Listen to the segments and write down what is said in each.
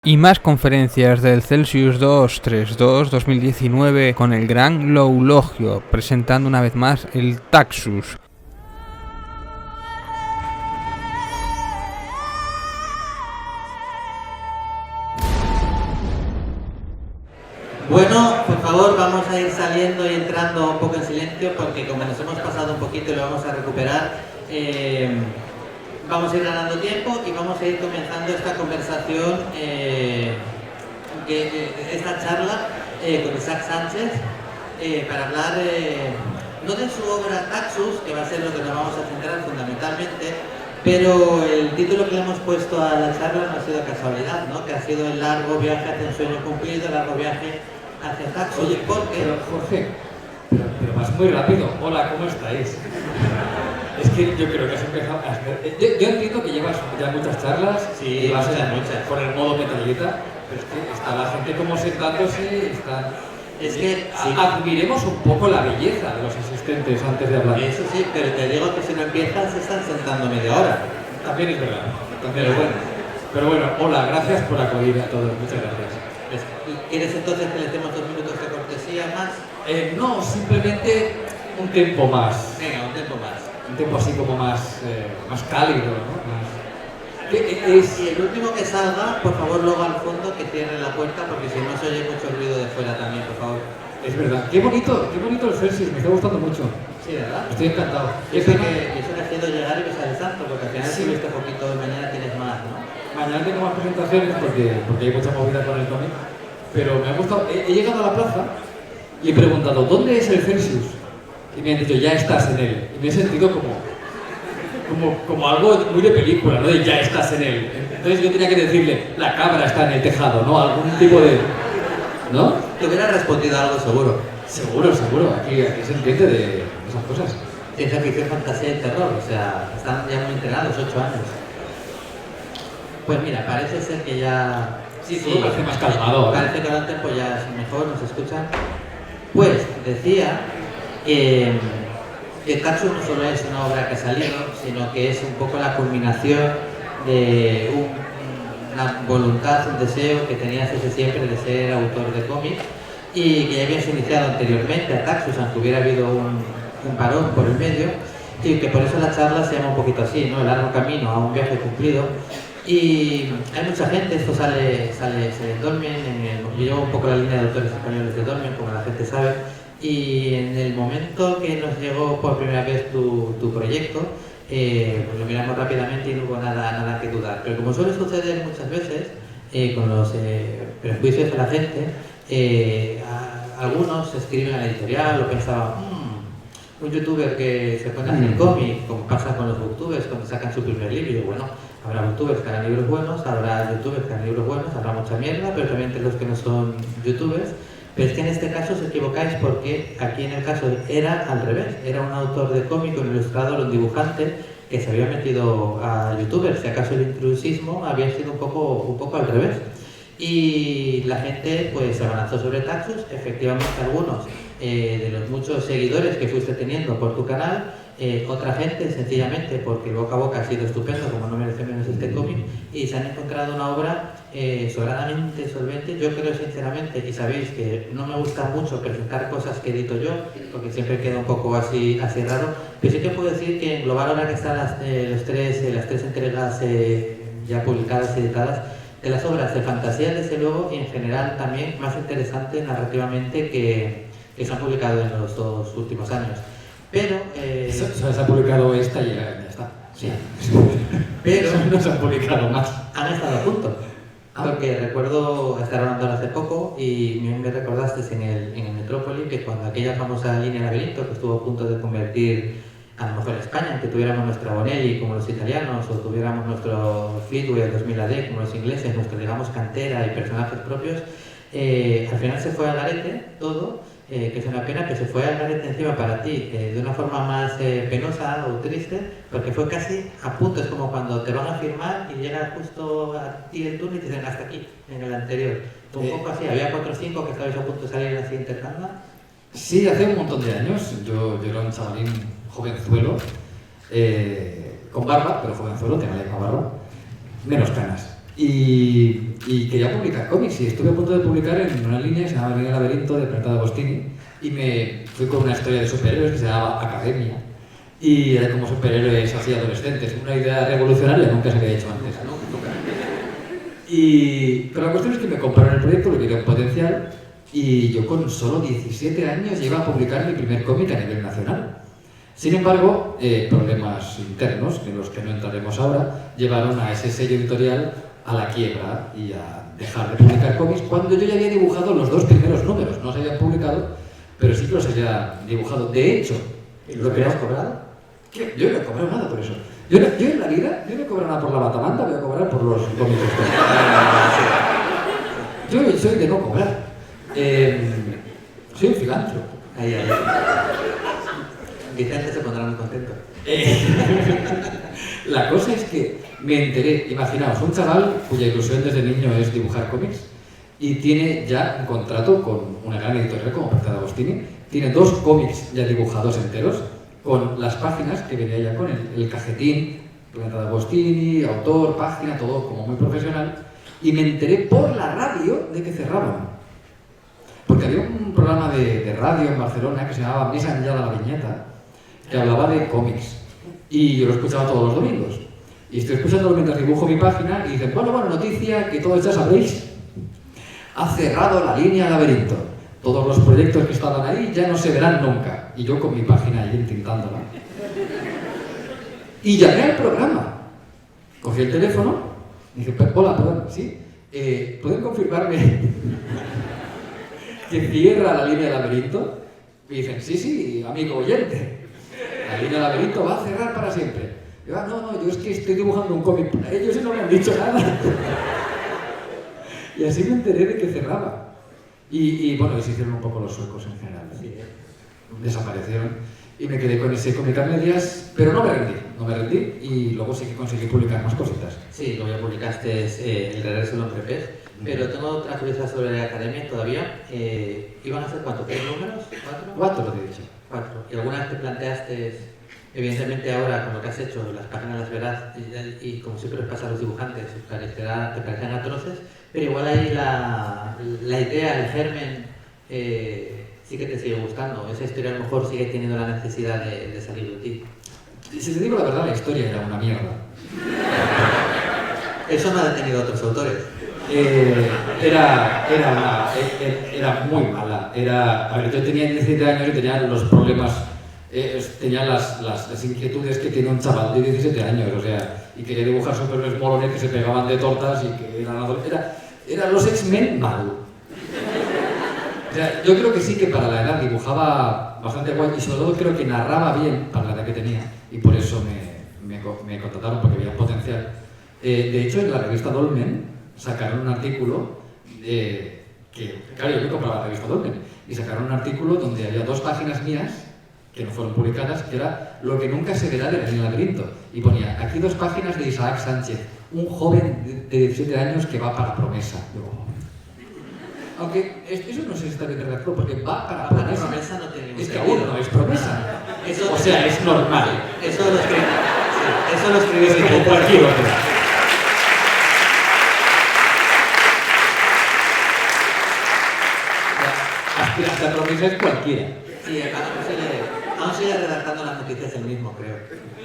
Y más conferencias del Celsius 232 2019 con el gran Loulogio, presentando una vez más el Taxus. Bueno, por favor, vamos a ir saliendo y entrando un poco en silencio porque como nos hemos pasado un poquito y lo vamos a recuperar, vamos a ir ganando tiempo y vamos a ir comenzando esta conversación, esta charla con Isaac Sánchez para hablar no de su obra Taxus, que va a ser lo que nos vamos a centrar fundamentalmente, pero el título que le hemos puesto a la charla no ha sido casualidad, ¿no? Que ha sido el largo viaje hacia un sueño cumplido, el largo viaje hacia Taxus. Oye, pero Jorge, pero vas muy rápido. Hola, ¿cómo estáis? Es que yo creo que has empezado a hacer... Yo entiendo que llevas ya muchas charlas, sí, y vas muchas. Por el modo metralleta, pero es que está la gente como sentándose, Es que admiremos un poco la belleza de los asistentes antes de hablar. Eso sí, pero te digo que si no empiezas se están sentando media hora. También es verdad. Pero bueno, hola, gracias por acudir a todos, muchas gracias. ¿Quieres entonces que les demos 2 minutos de cortesía más? No, simplemente un tiempo más. Venga, un tiempo más. Un tiempo así como más cálido, ¿no? Y el último que salga, por favor, luego al fondo que cierre la puerta porque si no se oye mucho ruido de fuera también, por favor. Es verdad. Qué bonito el Celsius, me está gustando mucho. Sí, ¿verdad? Estoy encantado. Y eso que ha sido llegar y besar el santo, porque al final sí. Subiste poquito, mañana tienes más, ¿no? Mañana tengo más presentaciones porque hay mucha movida con el cómic, pero me ha gustado. He llegado a la plaza y he preguntado, ¿dónde es el Celsius? Y me han dicho, ya estás en él. Y me he sentido como algo muy de película, ¿no? De ya estás en él. Entonces yo tenía que decirle, la cabra está en el tejado, ¿no? Algún tipo de... ¿no? Te hubiera respondido algo seguro. Seguro. Aquí se entiende de esas cosas. Ciencia ficción, fantasía y terror, o sea, están ya muy entrenados, 8 años. Pues mira, parece ser que ya... Sí, parece más calmado. Parece que ahora el tiempo ya es mejor, nos escuchan. Pues decía que Taxus no solo es una obra que ha salido, sino que es un poco la culminación de una voluntad, un deseo que tenías desde siempre de ser autor de cómic y que ya habías iniciado anteriormente a Taxus, aunque hubiera habido un parón por el medio, y que por eso la charla se llama un poquito así, ¿no? El largo camino a un viaje cumplido. Y hay mucha gente, esto sale en Dolmen, yo llevo un poco la línea de autores españoles de Dolmen, como la gente sabe, y en el momento que nos llegó por primera vez tu proyecto, pues lo miramos rápidamente y no hubo nada que dudar. Pero como suele suceder muchas veces, con los prejuicios de la gente, algunos escriben a la editorial o pensaban, un youtuber que se pone a hacer cómic, como pasa con los booktubers cuando sacan su primer libro, y bueno, habrá booktubers que hagan libros buenos, habrá youtubers que hagan libros buenos, habrá mucha mierda, pero también entre los que no son youtubers. Pero es que en este caso os equivocáis porque aquí en el caso era al revés, era un autor de cómic, un ilustrador, un dibujante que se había metido a youtubers, si acaso el intrusismo había sido un poco al revés. Y la gente pues se abalanzó sobre Taxus, efectivamente algunos de los muchos seguidores que fuiste teniendo por tu canal, otra gente sencillamente porque el boca a boca ha sido estupendo, como no merece menos este cómic, y se han encontrado una obra sobradamente solvente. Yo creo sinceramente, y sabéis que no me gusta mucho presentar cosas que edito yo, porque siempre queda un poco así raro, pero sí que puedo decir que en global, ahora que están las tres entregas ya publicadas y editadas, de las obras de fantasía, desde luego, y en general también más interesante narrativamente que se han publicado en los 2 últimos años. Pero... se ha publicado esta y ya está. Sí. Pero no se han publicado más. Han estado a punto. Porque recuerdo estar hablando hace poco y me recordaste en el Metrópoli que cuando aquella famosa línea Laberinto, que estuvo a punto de convertir a lo mejor en España, que tuviéramos nuestra Bonelli como los italianos, o tuviéramos nuestro Fleetwood 2000 AD como los ingleses, nuestra, digamos, cantera y personajes propios, al final se fue al garete todo, que es una pena que se fue al garete encima para ti, de una forma más penosa o triste, porque fue casi a punto, es como cuando te van a firmar y llega justo a ti el turno y te dicen hasta aquí, en el anterior. Un poco así, había 4 o 5 que estabais a punto de salir en la siguiente tanda. Sí, hace un montón de años, yo era un chavalín jovenzuelo, con barba, pero jovenzuelo, tenía la misma barba, menos canas. y quería publicar cómics y estuve a punto de publicar en una línea que se llama Línea Laberinto de Planeta Agostini y me fui con una historia de superhéroes que se llamaba Academia y era como superhéroes así adolescentes, una idea revolucionaria, nunca se había hecho antes, ¿no? Nunca. Pero la cuestión es que me compraron el proyecto, lo que era potencial y yo con solo 17 años iba a publicar mi primer cómic a nivel nacional. Sin embargo, problemas internos, en los que no entraremos ahora, llevaron a ese sello editorial a la quiebra y a dejar de publicar cómics cuando yo ya había dibujado los 2 primeros números. No se habían publicado, pero sí que los había dibujado. De hecho, ¿Lo que has cobrado? ¿qué? Yo no he cobrado nada por eso. Yo en la vida, yo no he cobrado nada por la batamanta, voy a cobrar por los cómics. Yo soy de no cobrar. Soy un filántropo. Ahí. Vicente se pondrá muy contento. La cosa es que me enteré, imaginaos, un chaval cuya ilusión desde niño es dibujar cómics y tiene ya un contrato con una gran editorial como Planeta Agostini, tiene 2 cómics ya dibujados enteros con las páginas que venía ya con el cajetín, Planeta Agostini, autor, página, todo como muy profesional, y me enteré por la radio de que cerraban. Porque había un programa de radio en Barcelona que se llamaba Més enllà de la viñeta, que hablaba de cómics. Y yo lo escuchaba todos los domingos. Y estoy escuchándolo mientras dibujo mi página y dicen, bueno, noticia que todos ya sabréis. Ha cerrado la Línea Laberinto. Todos los proyectos que estaban ahí ya no se verán nunca. Y yo con mi página ahí intentándola. Y llamé al programa. Cogí el teléfono y dije, hola, perdón, ¿sí? ¿Pueden confirmarme que cierra la Línea Laberinto? Y dicen, sí, amigo oyente. La Línea Laberinto va a cerrar para siempre. Yo, yo es que estoy dibujando un cómic para ellos y no me han dicho nada. Y así me enteré de que cerraba. Y bueno, y se hicieron un poco los suecos en general. Sí. Desaparecieron. Y me quedé con ese cómic a medias, pero no me rendí y luego sí que conseguí publicar más cositas. Sí, luego ya publicaste El regreso del hombre pez, pero tengo otra curiosidad sobre la academia todavía. ¿Iban a hacer cuánto? ¿3 números? ¿4? 4 lo he dicho. 4. ¿Y alguna vez te planteaste, evidentemente ahora con lo que has hecho, las páginas las verás y como siempre les pasa a los dibujantes, te parecerán atroces, pero igual ahí la idea, el germen, sí que te sigue gustando? Esa historia a lo mejor sigue teniendo la necesidad de salir de ti. Si te digo la verdad, la historia era una mierda. Eso no ha detenido a otros autores. Era muy mala. A ver, yo tenía 17 años y tenía los problemas, tenía las inquietudes que tiene un chaval de 17 años, o sea, y quería dibujar superhéroes molones que se pegaban de tortas y que eran los X-Men mal. O sea, yo creo que sí que para la edad dibujaba bastante guay y sobre todo creo que narraba bien para la edad que tenía y por eso me contrataron porque veía potencial. De hecho, en la revista Dolmen sacaron un artículo claro, yo me compraba la revista Dolmen y sacaron un artículo donde había 2 páginas mías que no fueron publicadas, que era lo que nunca se verá en el laberinto. Y ponía, aquí 2 páginas de Isaac Sánchez, un joven de 17 años que va para Promesa. Aunque eso no sé si está bien redactado, porque va para Promesa. Promesa no tiene es que aún no es Promesa. Eso, o sea, es normal. Eso lo escribí como cualquier otro. Hasta Promesa es cualquiera. Sí, aún sigue redactando las noticias el mismo, creo.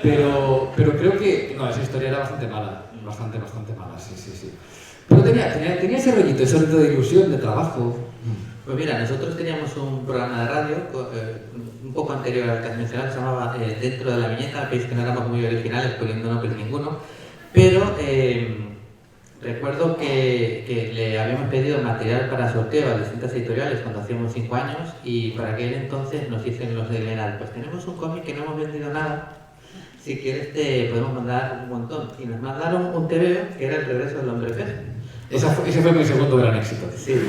Pero creo que no, esa historia era bastante mala. Bastante mala, sí. Pero tenía ese rollito de ilusión, de trabajo. Pues mira, nosotros teníamos un programa de radio un poco anterior al que has mencionado, que se llamaba Dentro de la Viñeta. Veis que no éramos muy originales, poniendo nombres ninguno, pero recuerdo que le habíamos pedido material para sorteo a distintas editoriales cuando hacíamos 5 años y para aquel entonces nos dicen los de Glenal, pues tenemos un cómic que no hemos vendido nada, si quieres te podemos mandar un montón. Y nos mandaron un TVO que era El regreso del hombre pez. Ese fue mi segundo gran éxito. Sí.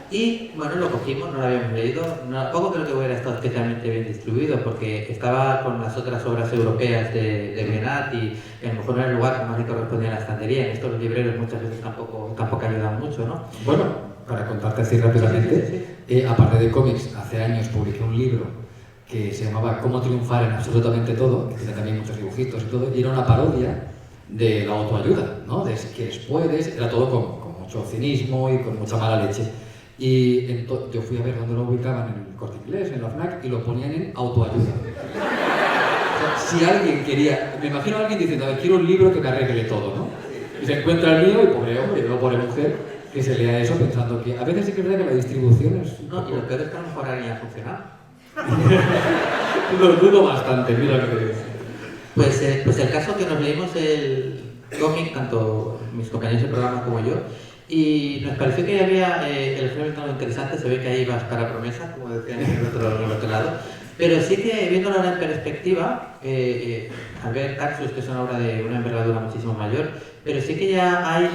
Y bueno, lo cogimos, no lo habíamos leído. Tampoco creo que hubiera estado especialmente bien distribuido porque estaba con las otras obras europeas de Glenat y a lo mejor no era el lugar que más le correspondía a la estantería. En esto los libreros muchas veces tampoco ayudan mucho, ¿no? Bueno, para contarte así rápidamente, sí. Aparte de cómics, hace años publiqué un libro que se llamaba Cómo triunfar en absolutamente todo, que tiene también muchos dibujitos y todo, y era una parodia de la autoayuda, ¿no? De si quieres puedes, era todo con mucho cinismo y con mucha mala leche. Y yo fui a ver dónde lo ubicaban en el Corte Inglés, en la FNAC, y lo ponían en autoayuda. O sea, si alguien quería, me imagino a alguien diciendo, a ver, quiero un libro que me arregle todo, ¿no? Y se encuentra el mío y pobre hombre, y luego pobre mujer, que se lea eso pensando que a veces sí que es verdad que la distribución es... No, y lo peor es que a lo mejor alguien ha funcionado. Lo dudo bastante, mira lo que digo. Pues el caso que nos leímos el cómic, tanto mis compañeros de programa como yo, y nos pareció que había el género tan interesante, se ve que ahí vas para promesa, como decían en el otro lado, pero sí que viéndolo ahora en perspectiva, al ver Taxus, que es una obra de una envergadura muchísimo mayor, pero sí que ya hay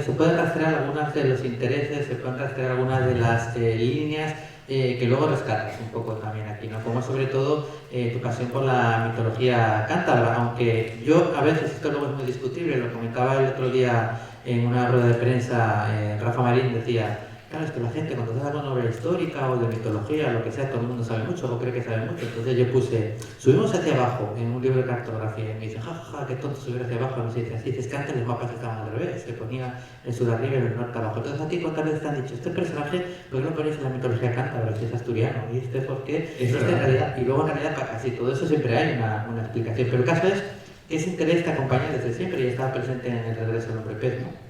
se pueden rastrear algunas de los intereses, se pueden rastrear algunas de las líneas que luego rescatas un poco también aquí, ¿no? Como sobre todo tu pasión por la mitología cántabra, aunque yo a veces, esto luego es muy discutible, lo comentaba el otro día en una rueda de prensa, Rafa Marín decía, claro, es que la gente cuando se habla de una obra histórica o de mitología, lo que sea, todo el mundo sabe mucho o cree que sabe mucho, entonces yo puse, subimos hacia abajo en un libro de cartografía y me dicen, jajaja, qué tonto subir hacia abajo, no se dice así, dices que antes los mapas estaban al revés, se ponía el sur arriba y el norte abajo, entonces a ti cuántas veces te han dicho, este personaje, ¿por qué lo ponéis en la mitología cántabra? Este es asturiano, y este porque es en realidad, y luego en realidad para casi todo eso siempre hay una explicación, pero el caso es que ese interés te acompaña desde siempre y está presente en el regreso del hombre pez, ¿no?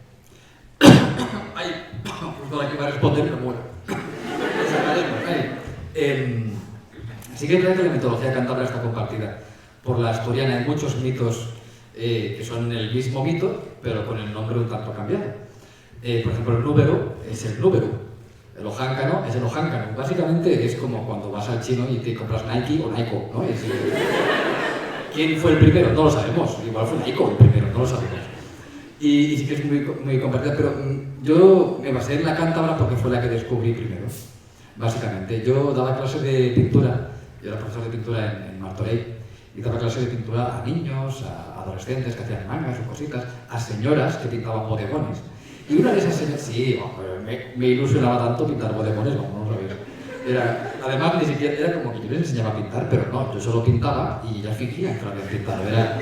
Ay, por la que va a responder me muero. Sí que es verdad que la mitología cántabra está compartida por la asturiana. Hay muchos mitos que son el mismo mito, pero con el nombre un tanto cambiado. Por ejemplo, el núbero es el núbero, el ojáncano es el ojáncano. Básicamente es como cuando vas al chino y te compras Nike o Nike, ¿no? ¿Quién fue el primero? No lo sabemos. Igual fue Nike el primero, no lo sabemos. Y sí que es muy compartida, pero yo me basé en la cántabra porque fue la que descubrí primero, básicamente. Yo daba clases de pintura, yo era profesor de pintura en Martorell, y daba clases de pintura a niños, a adolescentes que hacían mangas o cositas, a señoras que pintaban bodegones. Y una de esas señoras, sí, me ilusionaba tanto pintar bodegones, vamos, no lo sabéis. Además, ni siquiera era como que yo les enseñaba a pintar, pero no, yo solo pintaba y ya fingían que lo habían pintado, era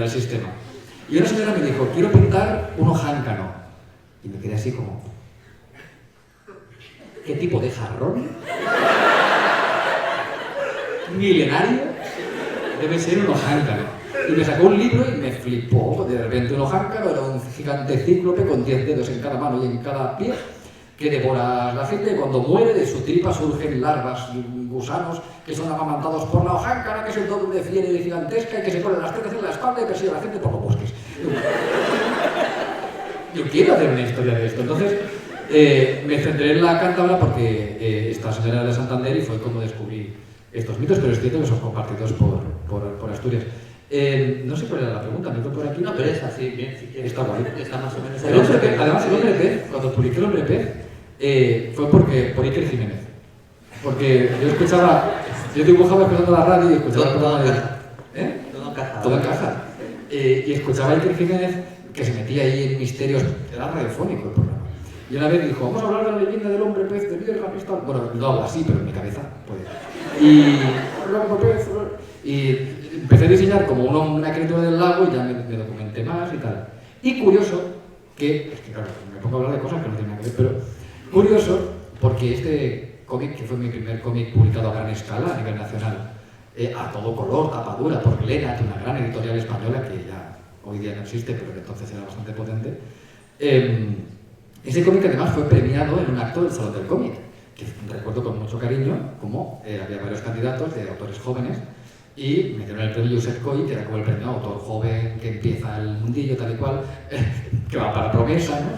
el sistema. Y una señora me dijo, quiero pintar un ojáncano. Y me quedé así como, ¿qué tipo de jarrón? ¿Milenario? Debe ser un ojáncano. Y me sacó un libro y me flipó. De repente un ojáncano era un gigante cíclope con 10 dedos en cada mano y en cada pie que devora la gente y cuando muere de su tripa surgen larvas, gusanos que son amamantados por la ojáncana, que es el doble de fiera y gigantesca y que se ponen las tetas en la espalda y persigue a la gente por los bosques. Yo quiero hacer una historia de esto. Entonces me centré en la cántabra porque esta señora era de Santander y fue como descubrí estos mitos, pero es cierto que son compartidos por Asturias. No sé cuál era la pregunta, me quedo por aquí. No, pero es así, bien, si quieres. Está guay. Está más o menos. Además, el hombre pez, cuando publiqué el hombre pez, fue por Iker Jiménez. Porque yo dibujaba escuchando la radio y escuchaba el programa de... Todo encaja. Y escuchaba a Iker Jiménez que se metía ahí en misterios, era radiofónico el programa. Y una vez dijo, vamos a hablar de la leyenda del hombre pez de Líder Rapistal. Bueno, lo hago así, pero en mi cabeza puede. Y empecé a diseñar como una criatura del lago y ya me documenté más y tal. Y curioso, es que claro, me pongo a hablar de cosas que no tienen nada que ver, pero curioso porque este cómic, que fue mi primer cómic publicado a gran escala a nivel nacional, a todo color, tapadura, por Glenat, una gran editorial española que ya hoy día no existe, pero que entonces era bastante potente. Ese cómic además fue premiado en un acto del Salón del Cómic, que recuerdo con mucho cariño, como había varios candidatos de autores jóvenes, y me dieron el premio Josep Coy, que era como el premio autor joven que empieza el mundillo tal y cual, que va para promesa, ¿no?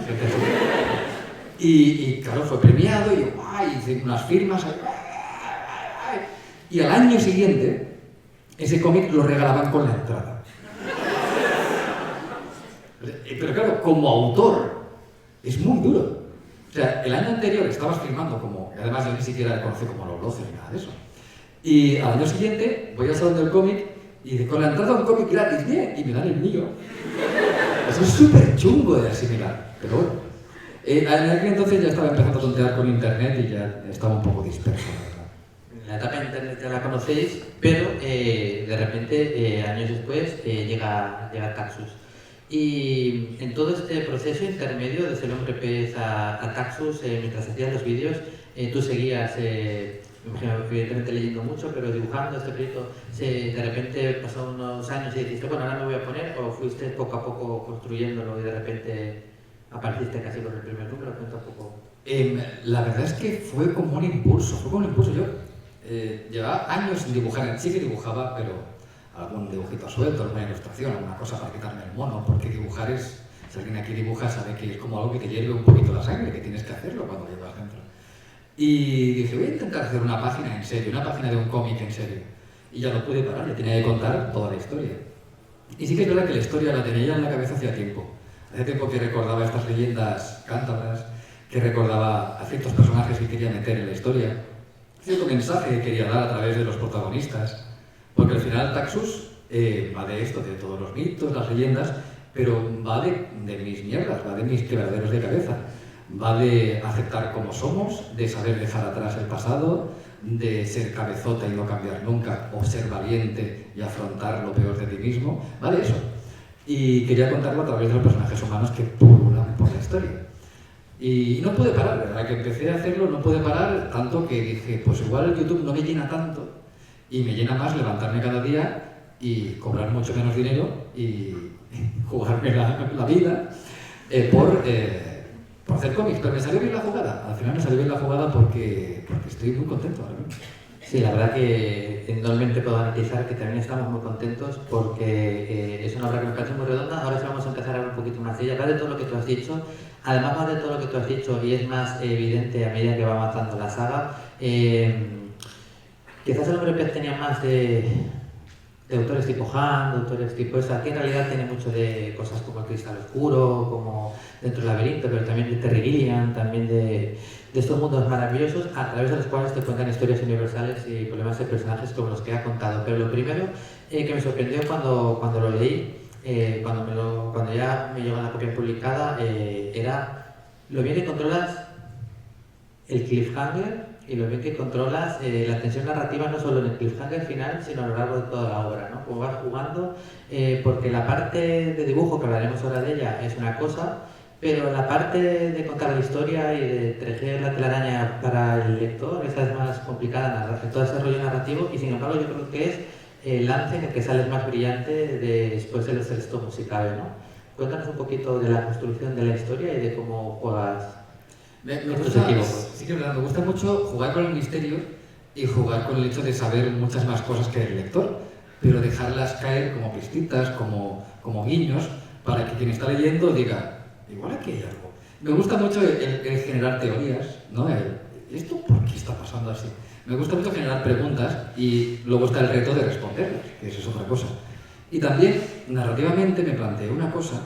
Y claro, fue premiado y hice unas firmas. Y al año siguiente, ese cómic lo regalaban con la entrada. Pero claro, como autor, es muy duro. O sea, el año anterior estabas firmando como, además yo ni siquiera conocí como los 12 ni nada de eso. Y al año siguiente voy al Salón del Cómic y dice, con la entrada a un cómic gratis, bien, y me dan el mío. Eso es súper chungo de asimilar, pero bueno. En aquel entonces ya estaba empezando a tontear con internet y ya estaba un poco disperso. La etapa de internet ya la conocéis, pero de repente, años después, llega Taxus. Y en todo este proceso intermedio, desde el hombre pez a Taxus, mientras hacías los vídeos, tú seguías, me imagino, evidentemente leyendo mucho, pero dibujando este proyecto. De repente pasó unos años y dijiste, bueno, ahora me voy a poner, o fuiste poco a poco construyéndolo y de repente apareciste casi con el primer número. Cuenta un poco. La verdad es que fue como un impulso, Yo llevaba años sin dibujar, sí que dibujaba, pero algún dibujito suelto, alguna ilustración, alguna cosa para quitarme el mono, porque dibujar es, si alguien aquí dibuja sabe que es como algo que te hierve un poquito la sangre, que tienes que hacerlo cuando llevas dentro. Y dije, voy a intentar hacer una página en serio, una página de un cómic en serio. Y ya no pude parar, le tenía que contar toda la historia. Y sí que es verdad que la historia la tenía ya en la cabeza hacía tiempo. Hace tiempo que recordaba estas leyendas cántabras, que recordaba a ciertos personajes que quería meter en la historia, cierto mensaje que quería dar a través de los protagonistas. Porque al final Taxus va de esto, de todos los mitos, las leyendas, pero va de mis mierdas, va de mis quebraderos de cabeza, va de aceptar como somos, de saber dejar atrás el pasado, de ser cabezota y no cambiar nunca, o ser valiente y afrontar lo peor de ti mismo, va de eso. Y quería contarlo a través de los personajes humanos que pululan por la historia. Y no pude parar, ¿verdad? Que empecé a hacerlo, no pude parar, tanto que dije, pues igual YouTube no me llena tanto, y me llena más levantarme cada día y cobrar mucho menos dinero y jugarme la vida por hacer cómics. Pero me salió bien la jugada. Al final me salió bien la jugada porque estoy muy contento ahora mismo. Sí, la verdad que enormemente puedo garantizar que también estamos muy contentos porque es una obra que me parece muy redonda. Ahora sí vamos a empezar a hablar un poquito más de ella. Va de todo lo que tú has dicho. Además, va de todo lo que tú has dicho y es más evidente a medida que va avanzando la saga. Quizás el hombre pez tenía más de autores tipo Han, de autores tipo esa, que en realidad tiene mucho de cosas como el cristal oscuro, como dentro del laberinto, pero también de Terry Gilliam, también de estos mundos maravillosos a través de los cuales te cuentan historias universales y problemas de personajes como los que ha contado. Pero lo primero que me sorprendió cuando lo leí, cuando ya me llegó la copia publicada, era lo bien que controlas el cliffhanger y lo bien que controlas la tensión narrativa no solo en el cliffhanger final, sino a lo largo de toda la obra, ¿no? Como vas jugando, porque la parte de dibujo, que hablaremos ahora de ella, es una cosa, pero la parte de contar la historia y de tejer la telaraña para el lector, esa es más complicada, todo ese rollo narrativo, y sin embargo yo creo que es el lance en el que sales más brillante después de los 3 tomos, si cabe, ¿no? Cuéntanos un poquito de la construcción de la historia y de cómo juegas. Me gusta mucho jugar con el misterio y jugar con el hecho de saber muchas más cosas que el lector, pero dejarlas caer como pistitas, como guiños, para que quien está leyendo diga, igual aquí hay algo. Me gusta mucho el generar teorías, ¿no? ¿Esto por qué está pasando así? Me gusta mucho generar preguntas y luego está el reto de responderlas, que eso es otra cosa. Y también, narrativamente, me planteé una cosa,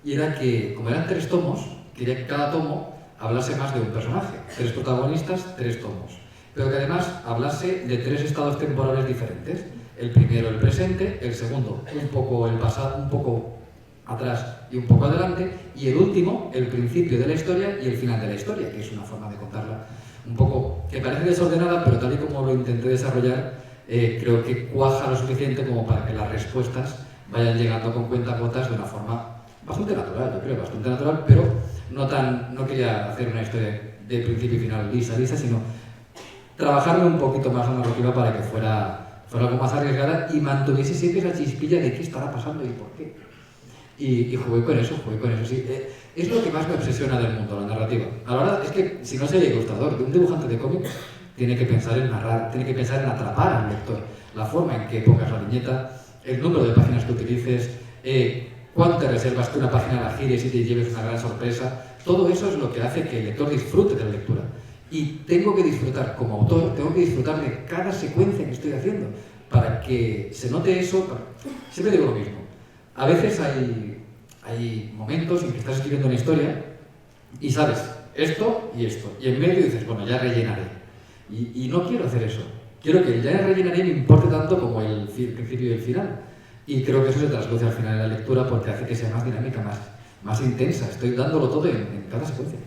y era que, como eran 3 tomos, quería que cada tomo hablase más de un personaje, 3 protagonistas, 3 tomos, pero que además hablase de 3 estados temporales diferentes. El primero el presente, el segundo un poco el pasado, un poco atrás y un poco adelante, y el último el principio de la historia y el final de la historia, que es una forma de contarla un poco que parece desordenada, pero tal y como lo intenté desarrollar, creo que cuaja lo suficiente como para que las respuestas vayan llegando con cuentagotas de una forma bastante natural, yo creo, bastante natural, pero no quería hacer una historia de principio y final lisa, sino trabajarme un poquito más la narrativa para que fuera algo más arriesgada y mantuviese siempre esa chispilla de qué estará pasando y por qué. Y jugué con eso, sí. Es lo que más me obsesiona del mundo, la narrativa. A la hora es que, si no sería ilustrador, de un dibujante de cómics tiene que pensar en narrar, tiene que pensar en atrapar al lector, la forma en que pongas la viñeta, el número de páginas que utilices, cuánto te reservas que una página la gires y te lleves una gran sorpresa. Todo eso es lo que hace que el lector disfrute de la lectura. Y tengo que disfrutar, como autor, tengo que disfrutar de cada secuencia que estoy haciendo, para que se note eso. Siempre digo lo mismo. A veces hay momentos en que estás escribiendo una historia y sabes esto, y en medio dices, bueno, ya rellenaré. Y no quiero hacer eso. Quiero que el ya rellenaré me importe tanto como el principio y el final. Y creo que eso se trasluce al final de la lectura porque hace que sea más dinámica, más intensa. Estoy dándolo todo en cada secuencia.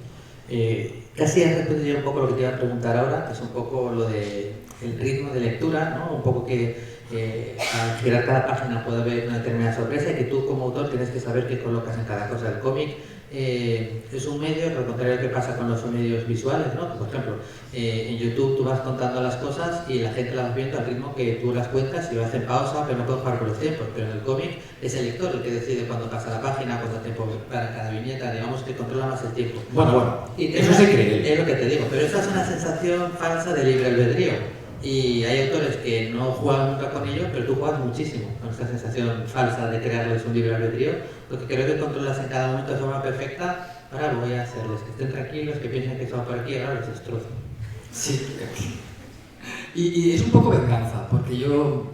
Casi has respondido un poco lo que te iba a preguntar ahora, que es un poco lo del ritmo de lectura, ¿no? Un poco que al girar cada página puede haber una determinada sorpresa y que tú como autor tienes que saber qué colocas en cada cosa. El cómic es un medio, al contrario que pasa con los medios visuales, ¿no? Por ejemplo, en YouTube tú vas contando las cosas y la gente las va viendo al ritmo que tú las cuentas y vas en pausa, pero no puedes jugar con los tiempos. Pero en el cómic es el lector el que decide cuándo pasa la página, cuánto tiempo para cada viñeta, digamos que controla más el tiempo. Bueno, y eso se cree. Es lo que te digo, pero esa es una sensación falsa de libre albedrío. Y hay autores que no juegan nunca con ello, pero tú juegas muchísimo con esta sensación falsa de crearles un libre albedrío, porque creo que controlas en cada momento de forma perfecta. Ahora voy a hacerles que estén tranquilos, que piensen que son por aquí, ahora los destrozo. Sí. Y es un poco venganza, porque yo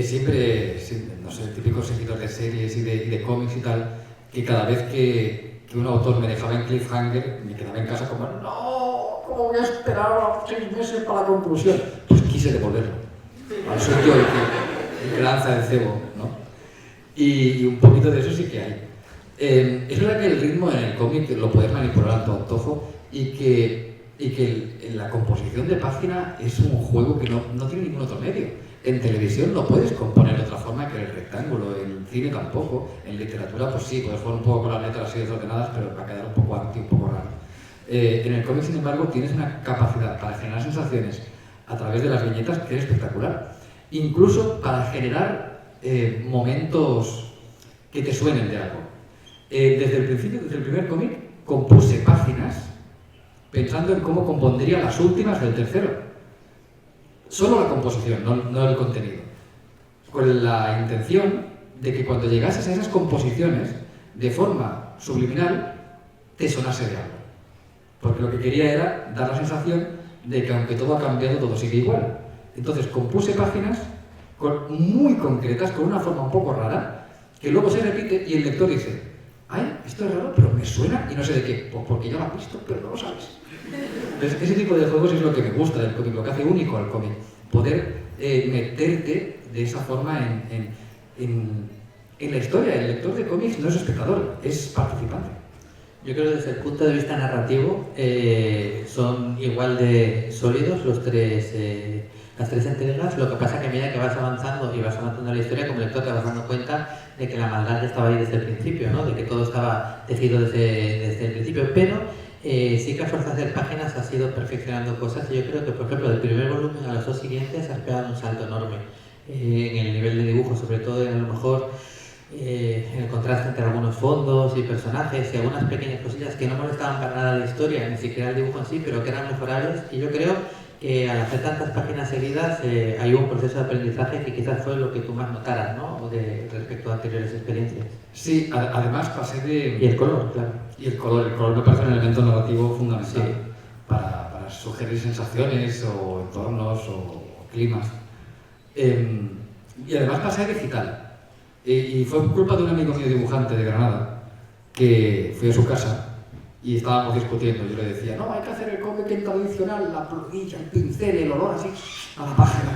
siempre, no sé, típicos seguidores de series y de cómics y tal, que cada vez que un autor me dejaba en cliffhanger, me quedaba en casa como, no, ¿cómo voy a esperar 6 meses para la conclusión? Pues quise devolverlo. Al soy yo el que lanza el cebo, ¿no? Y un poquito de eso sí que hay. Es verdad que el ritmo en el cómic lo puedes manipular a tu antojo y que la composición de página es un juego que no tiene ningún otro medio. En televisión no puedes componer de otra forma que el rectángulo, en cine tampoco, en literatura pues sí, puedes jugar un poco con las letras así desordenadas, pero va a quedar un poco anti, un poco raro. En el cómic, sin embargo, tienes una capacidad para generar sensaciones a través de las viñetas que es espectacular. Incluso para generar momentos que te suenen de algo. Desde el principio, desde el primer cómic, compuse páginas pensando en cómo compondría las últimas del tercero. Solo la composición, no el contenido. Con la intención de que cuando llegases a esas composiciones, de forma subliminal, te sonase de algo. Porque lo que quería era dar la sensación de que aunque todo ha cambiado, todo sigue igual. Entonces compuse páginas muy concretas, con una forma un poco rara, que luego se repite y el lector dice, ay, esto es raro, pero me suena y no sé de qué. Pues porque ya lo has visto, pero no lo sabes. Entonces, ese tipo de juegos es lo que me gusta del cómic, lo que hace único al cómic. Poder meterte de esa forma en la historia. El lector de cómics no es espectador, es participante. Yo creo que desde el punto de vista narrativo son igual de sólidos las tres entregas. Lo que pasa es que a medida que vas avanzando y vas avanzando la historia, como lector te vas dando cuenta de que la maldad estaba ahí desde el principio, ¿no? De que todo estaba tejido desde el principio, pero sí que a fuerza de hacer páginas has ido perfeccionando cosas y yo creo que, por ejemplo, del primer volumen a los dos siguientes has pegado un salto enorme en el nivel de dibujo, sobre todo en a lo mejor en el contraste entre algunos fondos y personajes y algunas pequeñas cosillas que no molestaban para nada la historia, ni siquiera el dibujo en sí, pero que eran mejorables. Y yo creo que al hacer tantas páginas seguidas hay un proceso de aprendizaje que quizás fue lo que tú más notaras, ¿no? Respecto a anteriores experiencias. Sí, además pasé de... Y el color, claro. Y el color me parece un elemento narrativo fundamental, sí, para sugerir sensaciones o entornos o climas. Y además pasé a digital. Y fue culpa de un amigo mío dibujante de Granada, que fui a su casa y estábamos discutiendo. Yo le decía, no, hay que hacer el cómic en tradicional, la plumilla, el pincel, el olor así a la página,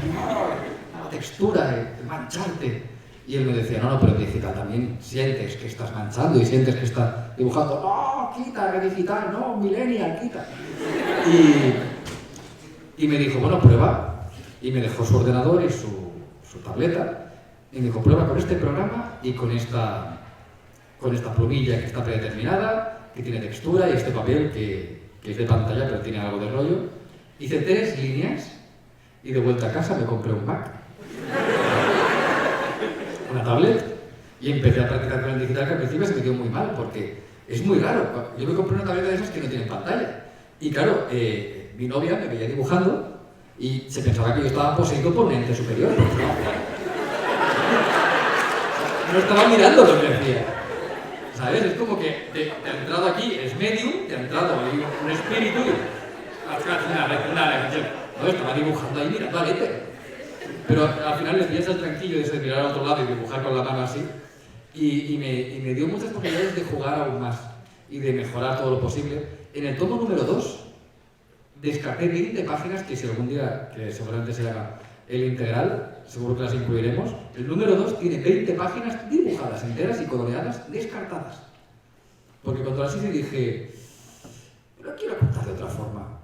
a la textura, el mancharte. Y él me decía, no, pero en digital también sientes que estás manchando y sientes que estás dibujando. No, quita, que digital, no, millennial, quita. Y me dijo, bueno, prueba. Y me dejó su ordenador y su tableta. Y me dijo, prueba con este programa y con esta plumilla que está predeterminada, que tiene textura, y este papel que es de pantalla pero tiene algo de rollo. Hice 3 líneas y de vuelta a casa me compré un Mac, una tablet, y empecé a practicar con el digital, que al principio se me dio muy mal porque es muy raro. Yo me compré una tableta de esas que no tienen pantalla. Y claro, mi novia me veía dibujando y se pensaba que yo estaba poseído por un ente superior. No estaba mirando lo que hacía. ¿Sabes? Es como que te ha entrado aquí, es medium, te ha entrado ahí un espíritu y... No, estaba dibujando ahí mirando al éter. Pero al final le pillas el tranquillo de mirar al otro lado y dibujar con la mano así. Y me dio muchas posibilidades de jugar aún más y de mejorar todo lo posible. En el tomo número 2 descarté 20 páginas que si algún día, que seguramente se haga el integral, seguro que las incluiremos. El número 2 tiene 20 páginas dibujadas enteras y coloreadas, descartadas. Porque cuando las hice dije, pero quiero contar de otra forma.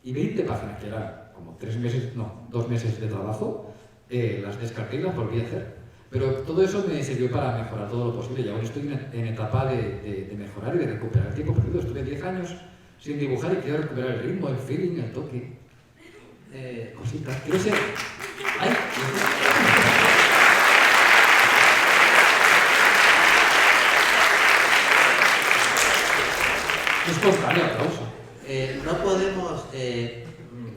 Y 20 páginas, que eran como 2 meses de trabajo, las descarté y las volví a hacer. Pero todo eso me sirvió para mejorar todo lo posible y ahora estoy en etapa de mejorar y de recuperar el tiempo perdido. Estuve 10 años sin dibujar y quiero recuperar el ritmo, el feeling, el toque. Cositas. Quiero ser... ¡Ay! Es espontáneo, aplauso. No podemos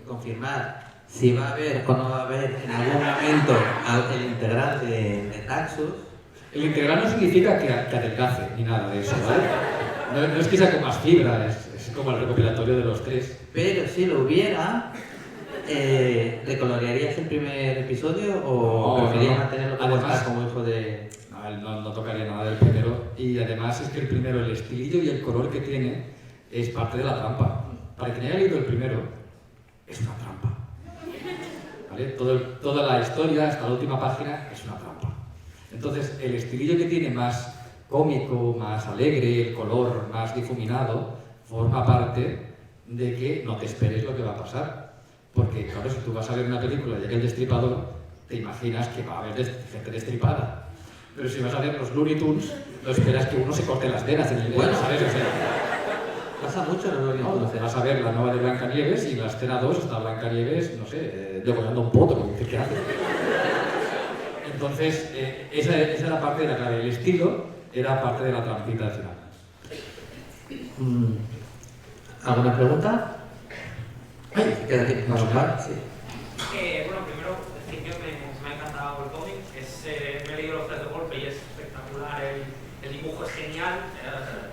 confirmar si va a haber o no va a haber en algún momento el integral de Taxus. El integral no significa que adelgace ni nada de eso, ¿vale? No es que sea con más fibra, es como el recopilatorio de los 3. Pero si lo hubiera, ¿recolorearías el primer episodio o preferirías mantenerlo como está, como hijo de...? No tocaría nada del primero. Y además es que el primero, el estilillo y el color que tiene, es parte de la trampa. Para quien haya leído el primero, es una trampa. ¿Vale? Toda la historia, hasta la última página, es una trampa. Entonces, el estilillo que tiene más cómico, más alegre, el color más difuminado, forma parte de que no te esperes lo que va a pasar. Porque, claro, si tú vas a ver una película y llega el destripador, te imaginas que va a haber gente destripada. Pero si vas a ver los Looney Tunes, no esperas que uno se corte las venas en el medio, ¿sabes? O sea, pasa mucho en los Looney Tunes. Vas a ver la nueva de Blancanieves y en la escena 2 está Blancanieves, no sé, devorando un poto, como decir, ¿qué hace? Entonces, esa era parte de la clave. El estilo era parte de la trampita al final. ¿Alguna pregunta? Ay, queda aquí. ¿Vamos a hablar? Sí. Bueno, primero decir que me ha encantado el cómic. Me he leído los 3 de golpe y es espectacular. El dibujo es genial,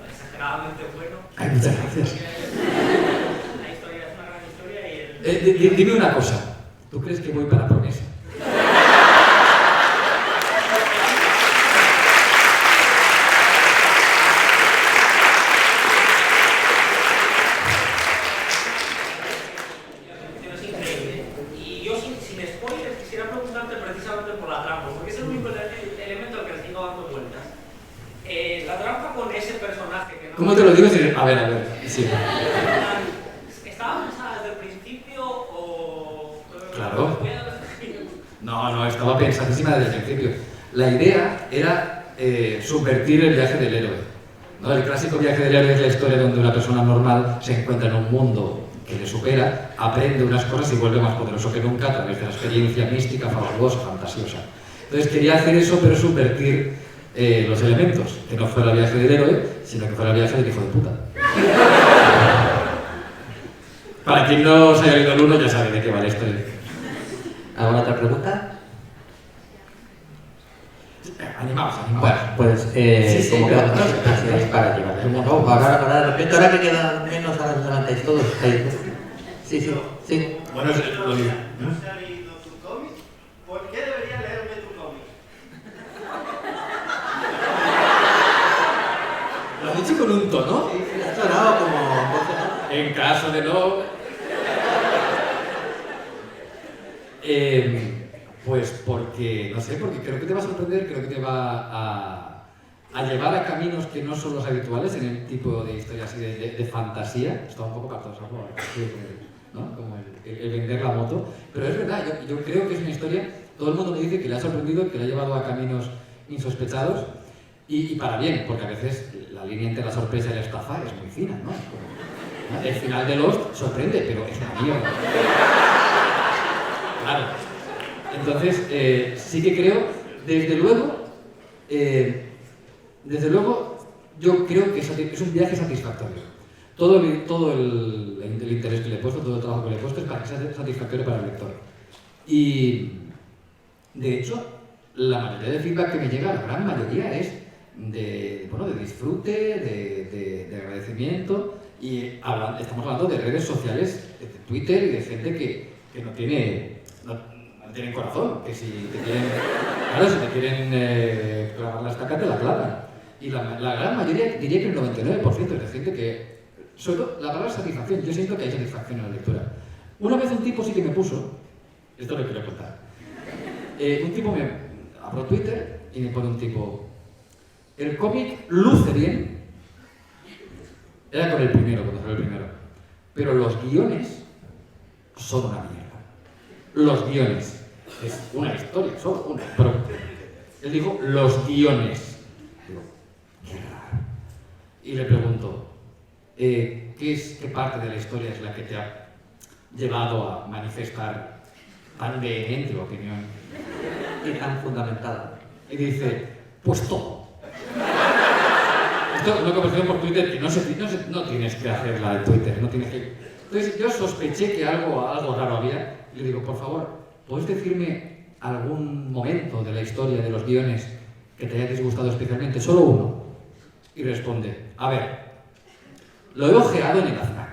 exageradamente bueno. Ay, muchas gracias. La historia es una gran historia y Dime una cosa. ¿Tú crees que voy para Promesa? ¿Cómo te lo digo? A ver, sí. ¿Estaba pensada desde el principio o...? Claro. No, estaba pensadísima desde el principio. La idea era subvertir el viaje del héroe. ¿No? El clásico viaje del héroe es la historia donde una persona normal se encuentra en un mundo que le supera, aprende unas cosas y vuelve más poderoso que nunca a través de la experiencia mística, fabulosa, fantasiosa. Entonces quería hacer eso, pero subvertir los elementos, que no fuera el viaje del héroe, sino que fuera el viaje del hijo de puta. Para quien no se haya leído el 1 ya sabe de qué va la historia. ¿Alguna otra pregunta? Animaos. Bueno, pues como queda así para llevar. Ahora de repente, ahora que quedan menos, ahora os levantáis todos. Sí. Bueno, es lo mismo. ¿No se ha leído tu cómic? ¿Por qué debería leerme tu cómic? Lo has dicho con un tono. Sí, ha sonado como... En caso de no... Pues porque, no sé, porque creo que te va a sorprender, creo que te va a llevar a caminos que no son los habituales en el tipo de historia así de fantasía. Está un poco patoso, ¿no? Como el vender la moto. Pero es verdad, yo creo que es una historia, todo el mundo me dice que le ha sorprendido, que le ha llevado a caminos insospechados y para bien, porque a veces la línea entre la sorpresa y la estafa es muy fina, ¿no? El final de Lost sorprende, pero es una mierda. Claro. Entonces, sí que creo, desde luego, yo creo que es un viaje satisfactorio. Todo el interés que le he puesto, todo el trabajo que le he puesto es para que sea satisfactorio para el lector. Y, de hecho, la mayoría de feedback que me llega, la gran mayoría es de disfrute, de agradecimiento, y estamos hablando de redes sociales, de Twitter y de gente que no tienen corazón, que si te quieren clavar la estaca te la clavan. Y la gran mayoría, diría que el 99% es de gente que, sobre todo la palabra satisfacción, yo siento que hay satisfacción en la lectura. Una vez un tipo sí que me puso, esto lo quiero contar, un tipo me abrió Twitter y me pone un tipo, el cómic luce bien, era con el primero, cuando salió el primero, pero los guiones son una mierda. Los guiones. es una historia, solo una. Pero él dijo los guiones. Digo, qué raro. Y le pregunto, ¿qué parte de la historia es la que te ha llevado a manifestar tan vehemente opinión? Y tan fundamentada. Y dice, pues todo. Esto es una conversación por Twitter que no tienes que hacerla en Twitter, no tienes que... Entonces yo sospeché que algo raro había y le digo, por favor, ¿puedes decirme algún momento de la historia de los guiones que te haya disgustado especialmente? Solo uno. Y responde, a ver, lo he ojeado en el AFNAC.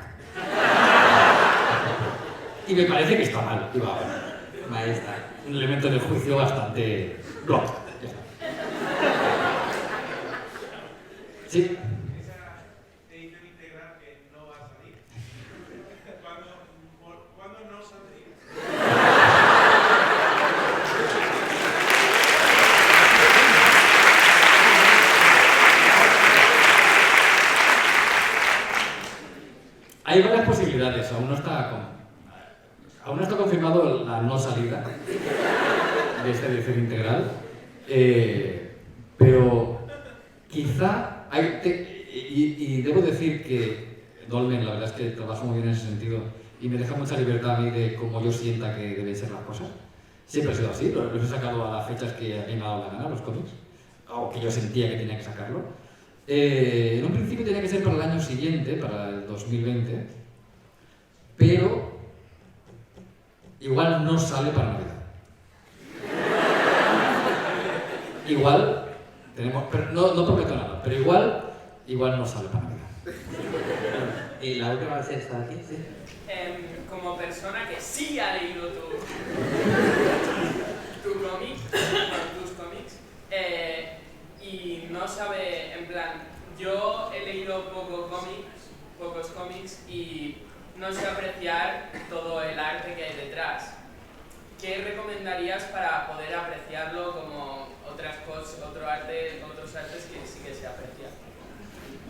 Y me parece que está mal. Y va, bueno, ahí está. Un elemento de juicio bastante... block. Ya está. Sí. Esa edición integral que no va a salir. ¿Cuándo no saldría? Hay varias posibilidades, aún no está confirmado la no salida de esta edición integral, pero quizá y debo decir que Dolmen la verdad es que trabaja muy bien en ese sentido y me deja mucha libertad a mí de cómo yo sienta que deben ser las cosas. Siempre ha sido así, los he sacado a las fechas que a mí me ha dado la gana, los cómics, o que yo sentía que tenía que sacarlo. En un principio tenía que ser para el año siguiente, para el 2020, pero igual no sale para Navidad. Igual tenemos, pero no prometo nada, pero igual no sale para Navidad. Y la última vez está aquí, sí. Como persona que sí ha leído tu cómic, tus cómics, y no sabe, en plan, yo he leído pocos cómics y no sé apreciar todo el arte que hay detrás. ¿Qué recomendarías para poder apreciarlo como otras cosas, otros artes que sí que se aprecian?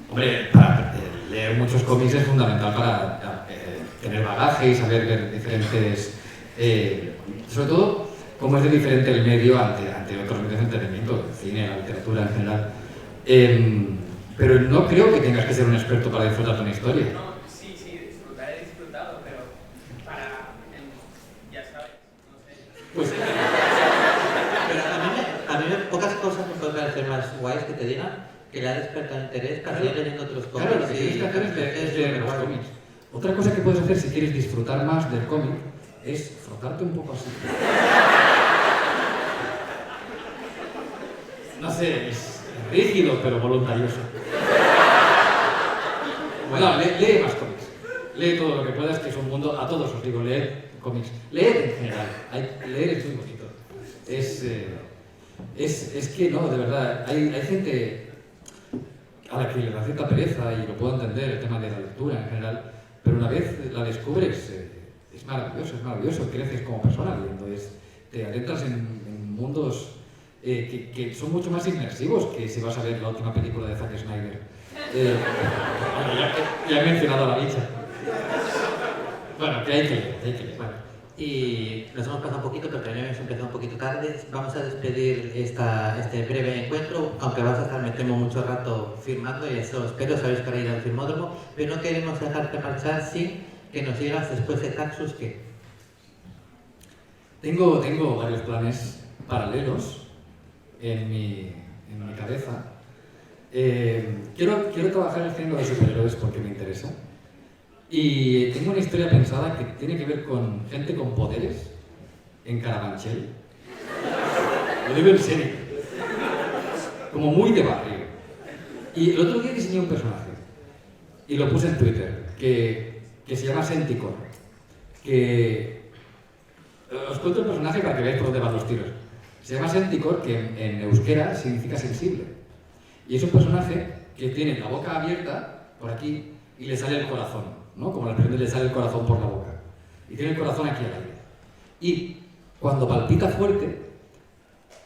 Hombre, para leer muchos cómics es fundamental para tener bagaje y saber ver diferentes... sobre todo, cómo es de diferente el medio ante otros medios de entretenimiento, el cine, la literatura en general. Pero no creo que tengas que ser un experto para disfrutar de una historia. No, sí, he disfrutado, pero ya sabes, no sé. Pues... Pero a mí pocas cosas me pueden parecer más guays que te digan que le ha despertado interés para ir leyendo otros cómics. Claro, lo que tienes que hacer es leer los cómics. Otra cosa que puedes hacer si quieres disfrutar más del cómic es frotarte un poco así. No sé, es rígido pero voluntarioso. Bueno, lee más cómics. Lee todo lo que puedas, que es un mundo, a todos os digo, leed cómics. Leed en general, leer es muy bonito. Es que no, de verdad, hay gente a la que le da cierta pereza y lo puedo entender, el tema de la lectura en general, pero una vez la descubres, es maravilloso, creces como persona leyendo, te adentras en mundos que son mucho más inmersivos que si vas a ver la última película de Zack Snyder. Bueno, ya he mencionado a la bicha. Bueno, que hay que leer. Bueno. Y nos hemos pasado un poquito, pero también hemos empezado un poquito tarde. Vamos a despedir este breve encuentro, aunque vas a estar, me temo, mucho rato firmando, y eso espero, sabéis que ahora ir al filmódromo, pero no queremos dejarte marchar sin que nos digas después de Taxus qué. Tengo varios planes paralelos en mi cabeza. Quiero trabajar en el género de superhéroes porque me interesa. Y tengo una historia pensada que tiene que ver con gente con poderes en Carabanchel. Lo digo en serio. Como muy de barrio. Y el otro día diseñé un personaje. Y lo puse en Twitter. Que se llama Senticor. Os cuento el personaje para que veáis por dónde van los tiros. Se llama Senticor, que en euskera significa sensible. Y es un personaje que tiene la boca abierta, por aquí, y le sale el corazón. ¿No? Como la persona le sale el corazón por la boca. Y tiene el corazón aquí al aire. Y cuando palpita fuerte,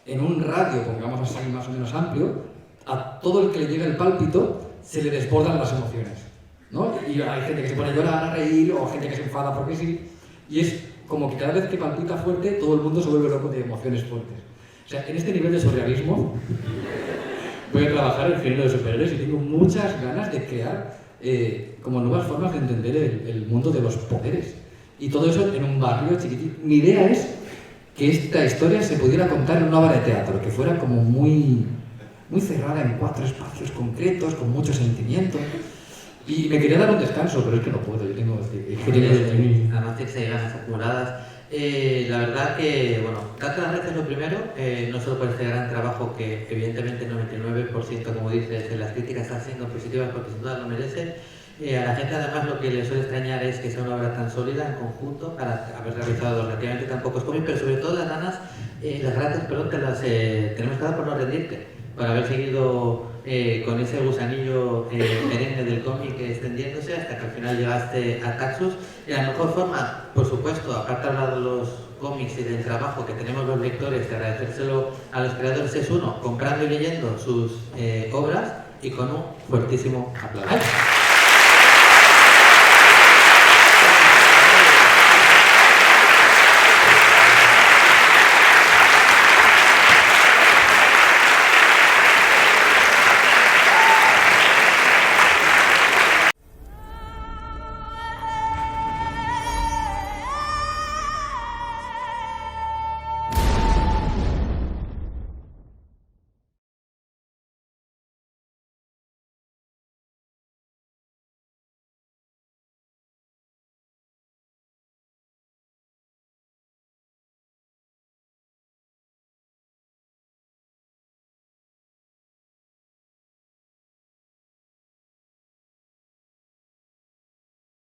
en un radio, pongamos así más o menos amplio, a todo el que le llega el pálpito se le desbordan las emociones. ¿No? Y hay gente que se pone a llorar, a reír, o gente que se enfada porque sí. Y es como que cada vez que palpita fuerte, todo el mundo se vuelve loco de emociones fuertes. O sea, en este nivel de surrealismo voy a trabajar el género de superhéroes y tengo muchas ganas de crear como nuevas formas de entender el mundo de los poderes. Y todo eso en un barrio chiquitito. Mi idea es que esta historia se pudiera contar en una obra de teatro, que fuera como muy cerrada en 4 espacios concretos, con mucho sentimiento. Y me quería dar un descanso, pero es que no puedo, yo tengo... Además tienes ahí ganas acumuladas. La verdad que, bueno, darte las gracias lo primero, no solo por este gran trabajo que evidentemente el 99%, como dices, de las críticas están siendo positivas porque sin duda lo merece. A la gente además lo que le suele extrañar es que sea una obra tan sólida en conjunto para haber realizado relativamente tan pocos cómics, pero sobre todo las gracias, perdón, te las tenemos que dar por no rendirte, por haber seguido con ese gusanillo perenne del cómic extendiéndose hasta que al final llegaste a Taxus. Y la mejor forma, por supuesto, aparte de hablar de los cómics y del trabajo que tenemos los lectores, de agradecérselo a los creadores, es uno, comprando y leyendo sus obras y con un fuertísimo aplauso.